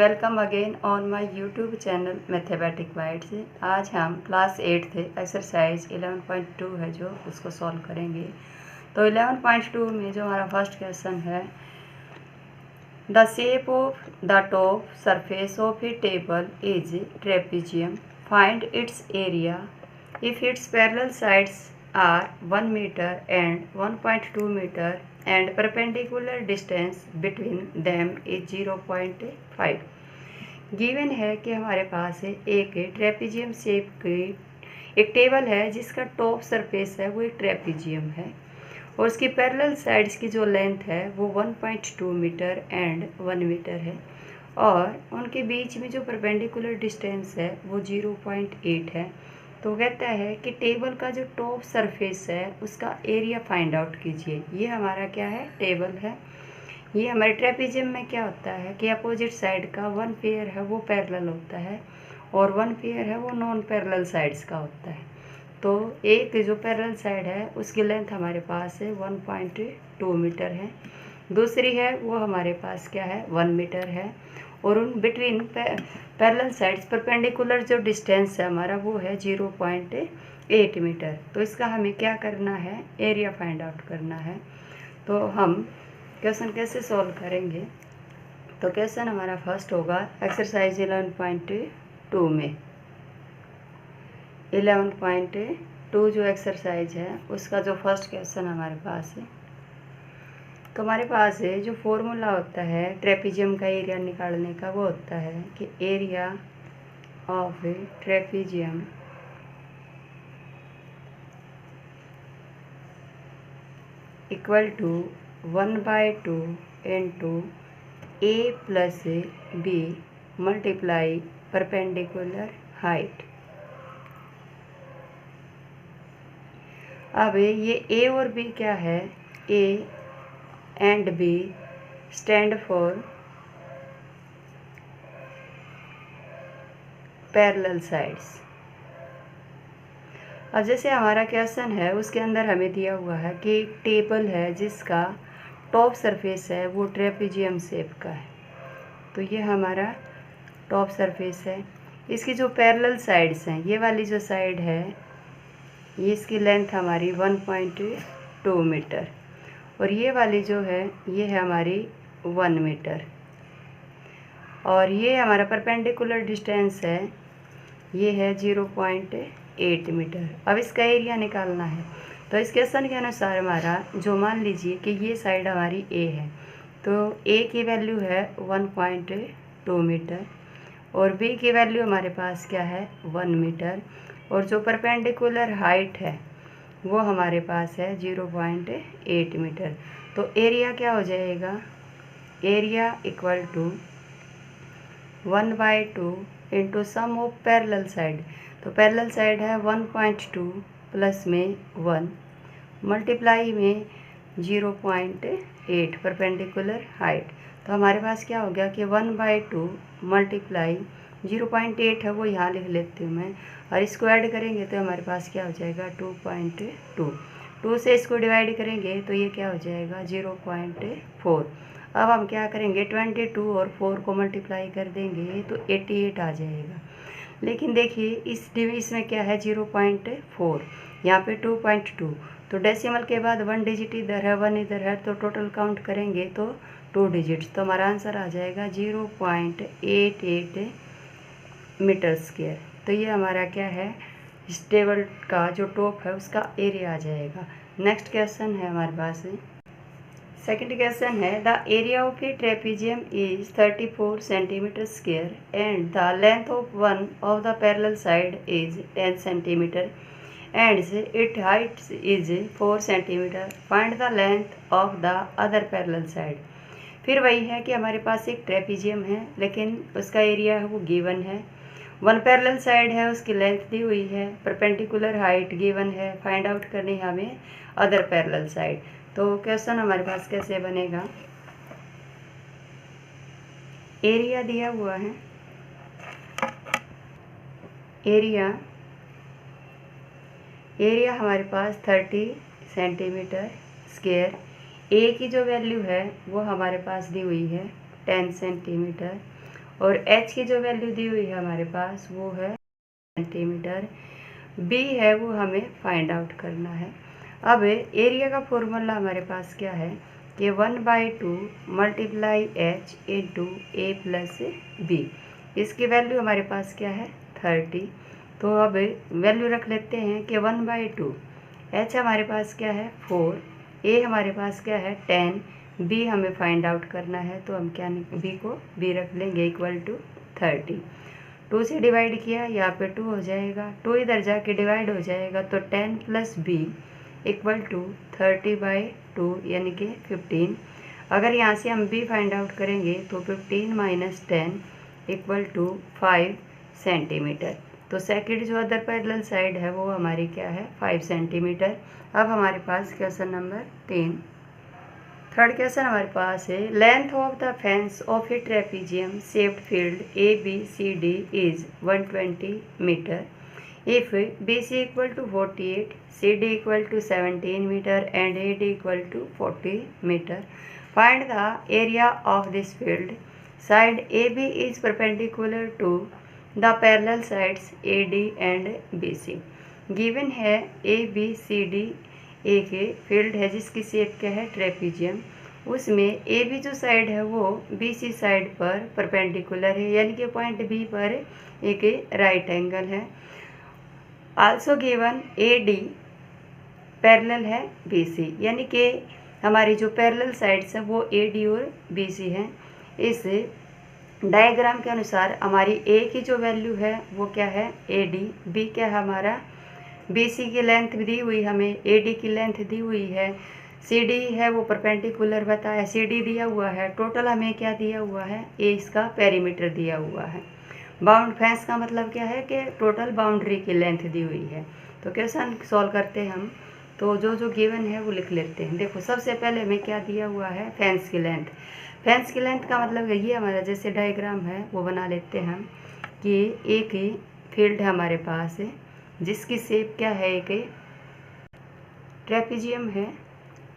Welcome again on my YouTube channel mathematic bytes. आज हम class 8 थे एक्सरसाइज 11.2 है जो उसको सॉल्व करेंगे। तो 11.2 में जो हमारा फर्स्ट क्वेश्चन है, the shape of the top surface of a table is trapezium, find its area if its parallel sides are 1 metre and 1.2 metre and perpendicular distance between them is 0.5। Given है कि हमारे पास है एक trapezium shape की एक table है जिसका टॉप सरफेस है वो एक ट्रेपेजियम है और उसकी पैरेलल साइड्स की जो लेंथ है वो 1.2 मीटर एंड 1 मीटर है और उनके बीच में जो परपेंडिकुलर डिस्टेंस है वो 0.8 है। तो कहता है कि टेबल का जो टॉप सरफेस है उसका एरिया फाइंड आउट कीजिए। ये हमारा क्या है, टेबल है। ये हमारे ट्रेपेजियम में क्या होता है कि अपोजिट साइड का वन पेयर है वो पैरेलल होता है और वन पेयर है वो नॉन पैरेलल साइड्स का होता है। तो एक जो पैरेलल साइड है उसकी लेंथ हमारे पास है 1.2 मीटर है, दूसरी है वो हमारे पास क्या है 1 मीटर है और उन बिटवीन पैरेलल साइड्स परपेंडिकुलर जो डिस्टेंस है हमारा वो है 0.8 मीटर। तो इसका हमें क्या करना है, एरिया फाइंड आउट करना है। तो हम क्वेश्चन कैसे सॉल्व करेंगे, तो क्वेश्चन हमारा फर्स्ट होगा एक्सरसाइज 11.2 में 11.2 जो एक्सरसाइज है उसका जो फर्स्ट क्वेश्चन हमारे पास है। तो हमारे पास है जो फॉर्मूला होता है ट्रेपेजियम का एरिया निकालने का वो होता है कि area of a trapezium equal to 1/2 into a plus b multiply perpendicular height. अब ये ए और बी क्या है, a and b stand for parallel sides. अब जैसे हमारा क्वेश्चन है उसके अंदर हमें दिया हुआ है कि एक टेबल है जिसका टॉप सरफेस है वो ट्रेपेजियम शेप का है। तो ये हमारा टॉप सरफेस है, इसकी जो पैरेलल साइड्स हैं ये वाली जो साइड है ये इसकी लेंथ हमारी 1.2 मीटर और ये वाली जो है ये है हमारी 1 मीटर और ये हमारा परपेंडिकुलर डिस्टेंस है ये है 0.8 मीटर। अब इसका एरिया निकालना है। तो इस क्वेश्चन के अनुसार हमारा जो मान लीजिए कि ये साइड हमारी ए है तो ए की वैल्यू है 1.2 मीटर और बी की वैल्यू हमारे पास क्या है 1 मीटर और जो परपेंडिकुलर हाइट है वो हमारे पास है 0.8 मीटर। तो एरिया क्या हो जाएगा, area equal to 1/2 into sum of parallel side. तो पैरेलल साइड है 1.2 प्लस में 1 मल्टीप्लाई में 0.8 परपेंडिकुलर हाइट। तो हमारे पास क्या हो गया कि 1/2 मल्टीप्लाई 0.8 है वो यहाँ लिख लेती हूँ मैं और इसको ऐड करेंगे तो हमारे पास क्या हो जाएगा 2.2। 2 से इसको डिवाइड करेंगे तो ये क्या हो जाएगा 0.4। अब हम क्या करेंगे 22 और 4 को मल्टीप्लाई कर देंगे तो 88 आ जाएगा। लेकिन देखिए इसमें क्या है 0.4, यहाँ पे 2.2। तो डेसिमल के बाद 1 डिजिट इधर है 1 इधर है तो टोटल काउंट करेंगे तो 2 डिजिट्स। तो हमारा आंसर आ जाएगा 0.88 मीटर स्क्वायर। तो ये हमारा क्या है, इस टेबल का जो टॉप है उसका एरिया आ जाएगा। नेक्स्ट क्वेश्चन है हमारे पास सेकंड क्वेश्चन है, the area of a trapezium is 34 centimetre square and the length of one of the parallel side is 10 centimetre and it height is 4 centimetre, find the length of the other parallel side. फिर वही है कि हमारे पास एक trapezium है लेकिन उसका area है वो गिवन है, वन पैरेलल साइड है उसकी लेंथ दी हुई है, परपेंडिकुलर हाइट गिवन है, फाइंड आउट करनी है हमें अदर पैरेलल साइड। तो क्वेश्चन हमारे पास कैसे बनेगा, एरिया दिया हुआ है, एरिया हमारे पास 30 सेंटीमीटर स्क्वायर, ए की जो वैल्यू है वो हमारे पास दी हुई है 10 सेंटीमीटर और एच की जो वैल्यू दी हुई है हमारे पास वो है सेंटीमीटर। बी है वो हमें फाइंड आउट करना है। अब एरिया का फॉर्मूला हमारे पास क्या है कि 1/2 multiply H into a plus B. इसकी वैल्यू हमारे पास क्या है 30। तो अब वैल्यू रख लेते हैं कि 1/2 एच हमारे पास क्या है 4, ए हमारे पास क्या है 10, बी हमें फाइंड आउट करना है तो हम क्या बी को बी रख लेंगे इक्वल टू 30। 2 से डिवाइड किया यहाँ पे 2 हो जाएगा, 2 इधर जाके डिवाइड हो जाएगा तो 10 प्लस बी इक्वल टू 30/2 यानी कि 15। अगर यहाँ से हम बी फाइंड आउट करेंगे तो 15 माइनस 10 इक्वल टू 5 सेंटीमीटर। तो सेकंड जो अदर पैरेलल साइड है वो हमारी क्या है 5 सेंटीमीटर। अब हमारे पास क्वेश्चन नंबर 3। थर्ड क्वेश्चन हमारे पास है length of the fence of a trapezium shaped field ABCD is 120 metre if BC equal to 48, CD equal to 17 meter and AD equal to 40 meter. Find the area of this field. Side AB is perpendicular to the parallel sides AD and BC. Given है ABCD एक field है जिसकी shape क्या है trapezium. उसमें AB जो side है वो BC साइड पर परपेंडिकुलर है यानी कि पॉइंट B पर एक राइट एंगल है। आल्सो गिवन AD पैरेलल है BC यानी कि हमारी जो पैरेलल साइड्स हैं वो AD और BC हैं। इस डायग्राम के अनुसार हमारी A की जो वैल्यू है वो क्या है AD, B क्या है हमारा BC की लेंथ दी हुई हमें, AD की लेंथ दी हुई है, CD है वो परपेंडिकुलर बताया, CD दिया हुआ है, टोटल हमें क्या दिया हुआ है A इसका पेरीमीटर दिया हुआ है। बाउंड फेंस का मतलब क्या है कि टोटल बाउंड्री की लेंथ दी हुई है। तो क्वेश्चन सॉल्व करते हैं हम, तो जो जो गिवन है वो लिख लेते हैं। देखो सबसे पहले हमें क्या दिया हुआ है फेंस की लेंथ। फेंस की लेंथ का मतलब ये हमारा जैसे डायग्राम है वो बना लेते हैं हम कि एक ही फील्ड है हमारे पास जिसकी शेप क्या है एक ट्रेपीजियम है।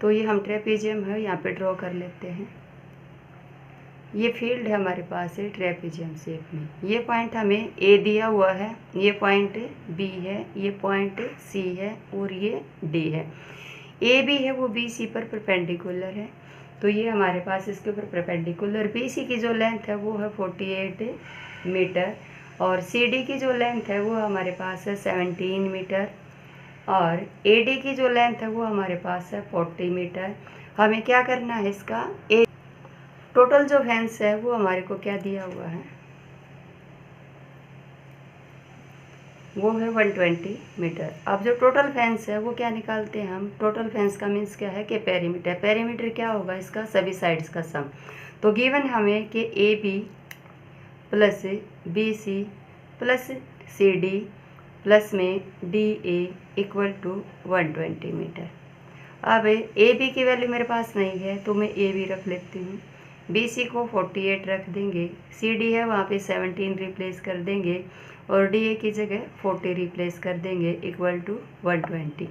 तो ये हम ट्रेपीजियम है यहाँ पे ड्रॉ कर लेते हैं। ये फील्ड है हमारे पास है ट्रेपीजियम शेप में। ये पॉइंट हमें A दिया हुआ है, ये पॉइंट B है, ये पॉइंट C है और ये D है। AB है वो BC पर परपेंडिकुलर है तो ये हमारे पास इसके ऊपर परपेंडिकुलर। BC की जो लेंथ है वो है 48 मीटर और CD की जो लेंथ है वो हमारे पास है 17 मीटर और AD की जो लेंथ है वो हमारे पास है 40 मीटर। हमें क्या करना है इसका टोटल जो फेंस है वो हमारे को क्या दिया हुआ है वो है 120 मीटर। अब जो टोटल फेंस है वो क्या निकालते हैं हम, टोटल फेंस का मीन्स क्या है कि पेरीमीटर। पेरीमीटर क्या होगा इसका सभी साइड्स का सम। तो गिवन हमें कि AB plus BC plus CD plus में DA इक्वल टू 120 मीटर। अब AB की वैल्यू मेरे पास नहीं है तो मैं AB रख लेती हूँ, BC को 48 रख देंगे, CD है वहाँ पे 17 रिप्लेस कर देंगे और DA की जगह 40 रिप्लेस कर देंगे इक्वल टू 120।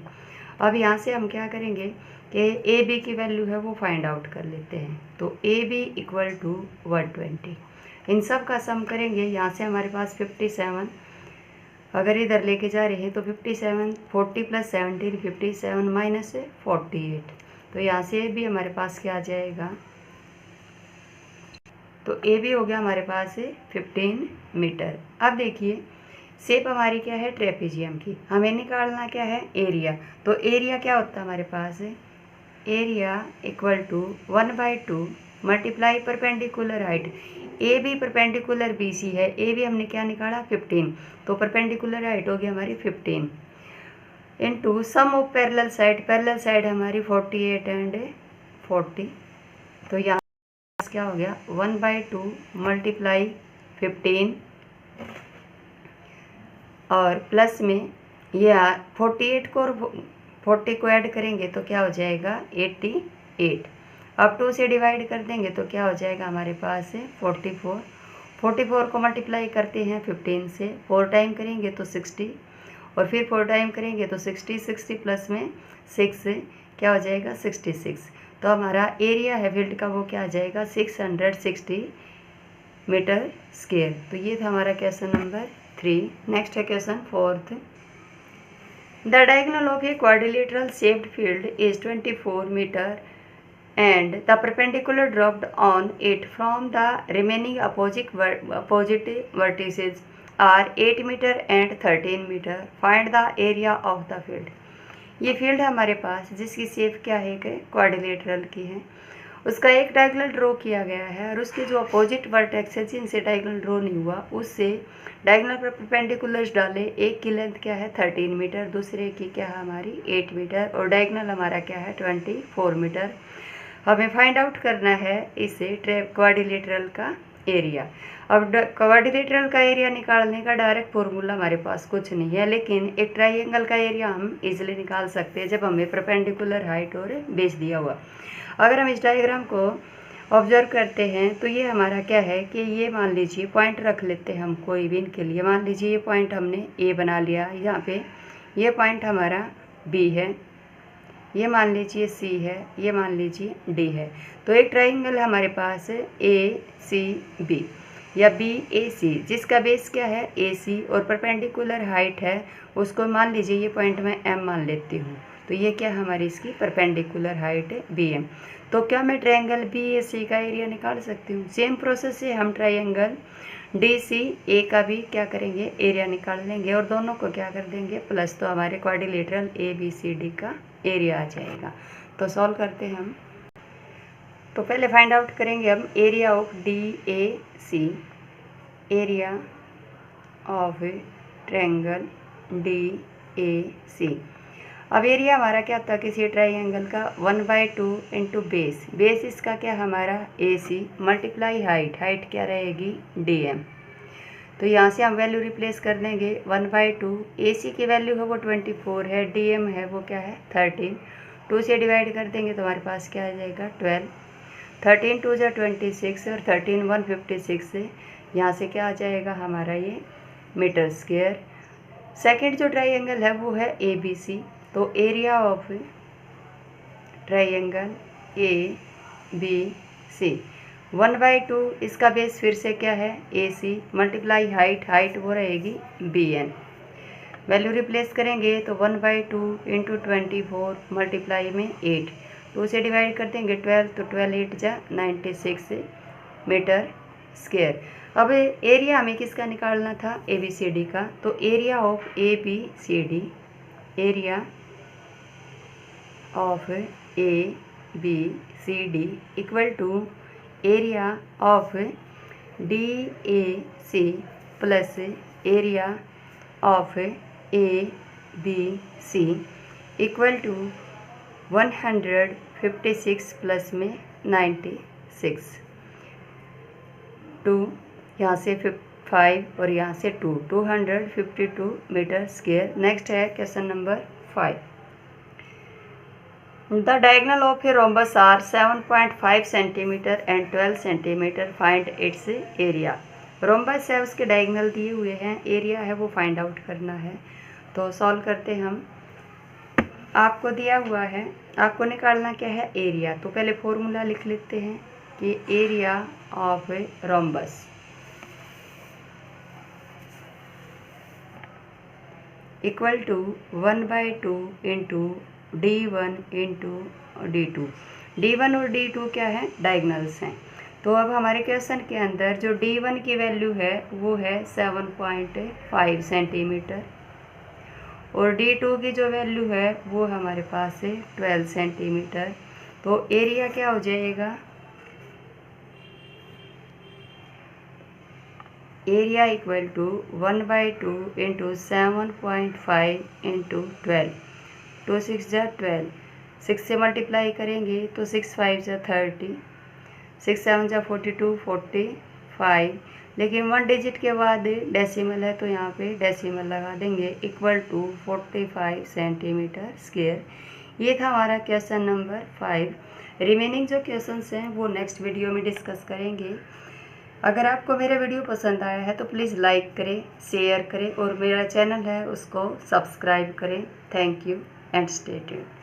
अब यहाँ से हम क्या करेंगे कि AB की वैल्यू है वो फाइंड आउट कर लेते हैं। तो AB इक्वल टू 120 इन सब का सम करेंगे। यहाँ से हमारे पास 57 अगर इधर लेके जा रहे हैं तो 57 40 प्लस 17 57 माइनस 48 तो यहाँ से भी हमारे पास क्या आ जाएगा तो A भी हो गया हमारे पास 15 मीटर। अब देखिए शेप हमारी क्या है ट्रेपीजियम की, हमें निकालना क्या है एरिया। तो एरिया क्या होता है हमारे पास area equal to 1/2 multiply perpendicular height. A B perpendicular BC है, ए बी हमने क्या निकाला 15 तो परपेंडिकुलर हाइट हो गई हमारी 15 into sum of parallel side. Parallel side हमारी 48 एंड 40 तो यहाँ क्या हो गया 1/2 मल्टीप्लाई 15 और प्लस में ये 48 को और 40 को ऐड करेंगे तो क्या हो जाएगा 88। अब 2 से डिवाइड कर देंगे तो क्या हो जाएगा हमारे पास 44। 44 को मल्टीप्लाई करते हैं 15 से, 4 टाइम करेंगे तो 60 और फिर 4 टाइम करेंगे तो 60 प्लस में 6 क्या हो जाएगा 66। तो हमारा एरिया है फील्ड का वो क्या आ जाएगा 660 मीटर स्क्वायर। तो ये था हमारा क्वेश्चन नंबर 3। नेक्स्ट है question 4th। The diagonal of a quadrilateral shaped field is 24 metre and the perpendicular dropped on it from the remaining opposite vertices are 8 meter and 13 meter. Find the area of the field. ये field है हमारे पास जिसकी shape क्या है कि quadrilateral की है, उसका एक डायगोनल ड्रॉ किया गया है और उसके जो अपोजिट वर्टेक्स है जिनसे डायगोनल ड्रॉ नहीं हुआ उससे डायगोनल पर परपेंडिकुलर्स डाले। एक की लेंथ क्या है 13 मीटर, दूसरे की क्या है हमारी 8 मीटर और डायगोनल हमारा क्या है 24 मीटर। हमें फाइंड आउट करना है इसे क्वाड्रिलेटरल का एरिया। अब क्वाड्रिलेटरल का एरिया निकालने का डायरेक्ट फॉर्मूला हमारे पास कुछ नहीं है, लेकिन एक ट्राइंगल का एरिया हम इजीली निकाल सकते हैं जब हमें परपेंडिकुलर हाइट और बेस दिया हुआ। अगर हम इस डायग्राम को ऑब्जर्व करते हैं तो ये हमारा क्या है कि ये मान लीजिए पॉइंट रख लेते हैं हम कोई भी इनके लिए। मान लीजिए ये पॉइंट हमने ए बना लिया, यहाँ पे ये पॉइंट हमारा बी है, ये मान लीजिए सी है, ये मान लीजिए डी है। तो एक ट्राइंगल हमारे पास है ए सी बी या बी ए सी जिसका बेस क्या है ए सी और परपेंडिकुलर हाइट है उसको मान लीजिए ये पॉइंट मैं एम मान लेती हूँ। तो ये क्या हमारी इसकी परपेंडिकुलर हाइट है बी एम। तो क्या मैं ट्राइंगल बी ए सी का एरिया निकाल सकती हूँ? सेम प्रोसेस से हम ट्राइंगल डी सी ए का भी क्या करेंगे एरिया निकाल लेंगे और दोनों को क्या कर देंगे प्लस, तो हमारे quadrilateral A B C D का एरिया आ जाएगा। तो सॉल्व करते हैं हम। तो पहले फाइंड आउट करेंगे हम area of D A C, area of triangle D A C. अब एरिया हमारा क्या था किसी ट्रायंगल का 1/2 इंटू बेस, बेस इसका क्या हमारा ए सी मल्टीप्लाई हाइट, हाइट क्या रहेगी डी एम। तो यहाँ से हम वैल्यू रिप्लेस कर देंगे 1/2, ए सी की वैल्यू है वो 24 है, डी एम है वो क्या है 13, 2 से डिवाइड कर देंगे तो हमारे पास क्या आ जाएगा 12, 13 2 जा 26 और 13 156 से यहाँ से क्या आ जाएगा हमारा ये मीटर स्क्वायर। सेकंड जो ट्रायंगल है वो है ए बी सी। तो area of triangle A B C 1/2, इसका बेस फिर से क्या है A C multiply height, height वो रहेगी बी एन। वैल्यू रिप्लेस करेंगे तो 1/2 इंटू 24 मल्टीप्लाई में 8, 2 से डिवाइड कर देंगे 12, तो 12 8 जा 96 मीटर स्क्वायर। अब एरिया हमें किसका निकालना था ए बी सी डी का। तो area of A B C D, area of A B C D equal to area of D A C plus area of A B C equal to 156 plus में 96, 2 यहाँ से 5 और यहाँ से 2, 252 metre square. Next है question number 5। The diagonal of a rhombus are 7.5 cm and 12 cm. Find its area. Rhombus है उसके diagonal दिए हुए हैं, एरिया है वो फाइंड आउट करना है। तो सॉल्व करते हैं हम। आपको दिया हुआ है, आपको निकालना क्या है एरिया। तो पहले फॉर्मूला लिख लेते हैं कि area of rhombus equal to 1/2 into D1 into D2। D1 और D2 क्या है डायगोनल्स हैं। तो अब हमारे क्वेश्चन के अंदर जो D1 की वैल्यू है वो है 7.5 सेंटीमीटर और D2 की जो वैल्यू है वो हमारे पास है 12 सेंटीमीटर। तो एरिया क्या हो जाएगा, area equal to 1/2 into 7.5 into 12, 2 6 जा 12, 6 से मल्टीप्लाई करेंगे तो 6 5 जा 30, 6 7 जा 42, 45, लेकिन 1 डिजिट के बाद डेसिमल है तो यहाँ पे डेसिमल लगा देंगे इक्वल टू 45 सेंटीमीटर स्क्वायर। ये था हमारा क्वेश्चन नंबर 5। रिमेनिंग जो क्वेश्चंस हैं वो नेक्स्ट वीडियो में डिस्कस करेंगे। अगर आपको मेरा वीडियो पसंद आया है तो प्लीज़ लाइक करें, शेयर करें और मेरा चैनल है उसको सब्सक्राइब करें। Thank you and stay tuned.